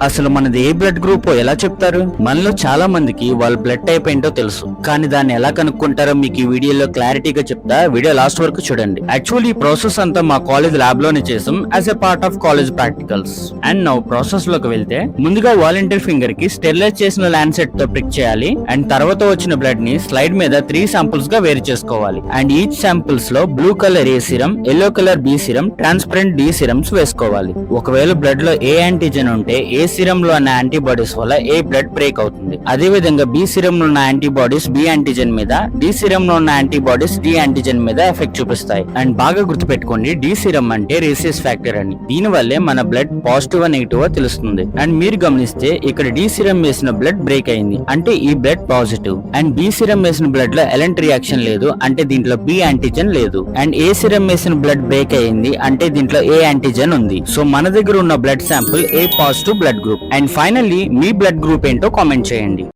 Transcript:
అసలు మనది ఏ blood group ఎలా చెప్తారు? మనలో చాలా మందికి వాళ్ళ బ్లడ్ టైప్ ఏంటో తెలుసు, కానీ దాన్ని ఎలా కనుక్కుంటారో మీకు ఈ వీడియోలో క్లారిటీగా చెప్తా. వీడియో లాస్ట్ వరకు చూడండి. యాక్చువల్లీ ఈ ప్రాసెస్ అంతా మా కాలేజ్ ల్యాబ్ లోనే చేసాం as a part of college practicals. And now process లోకి వెళ్తే ముందుగా వాలంటీర్ ఫింగర్ కి స్టెరిలైజ్ చేసిన ల్యాన్సెట్ తో ప్రిక్ చేయాలి. అండ్ తర్వాత వచ్చిన బ్లడ్ ని స్లైడ్ మీద 3 శాంపుల్స్ గా వేరు చేసుకోవాలి. అండ్ ఈచ్ శాంపుల్స్ లో blue colour A serum, yellow colour B serum, transparent D serums వేసుకోవాలి. ఒకవేళ బ్లడ్ లో ఏ యాంటీజెన్ ఉంటే ఏ సిరం లో ఉన్న యాంటీబాడీస్ వల్ల ఏ బ్లడ్ బ్రేక్ అవుతుంది. అదే విధంగా బి సిరం లో ఉన్న యాంటీబాడీస్ బి యాంటీజెన్ మీద, డి సిరం లో ఉన్న యాంటీబాడీస్ డి యాంటీజెన్ మీద ఎఫెక్ట్ చూపిస్తాయి. అండ్ బాగా గుర్తుపెట్టుకోండి, డి సిరం అంటే రేసిస్ ఫ్యాక్టర్ అని. దీని వల్లే మన బ్లడ్ పాజిటివ్ నెగిటివ్ తెలుస్తుంది. అండ్ మీరు గమనిస్తే ఇక్కడ డి సిరం వేసిన బ్లడ్ బ్రేక్ అయింది, అంటే ఈ blood positive. And B serum వేసిన బ్లడ్ లో ఎలాంటి రియాక్షన్ లేదు, అంటే దీంట్లో బి యాంటీజెన్ లేదు. అండ్ ఏ సిరం వేసిన బ్లడ్ బ్రేక్ అయింది, అంటే దీంట్లో ఏ యాంటీజెన్ ఉంది. సో మన దగ్గర ఉన్న blood sample A positive blood group. And finally me blood group ఏంటో కామెంట్ చేయండి.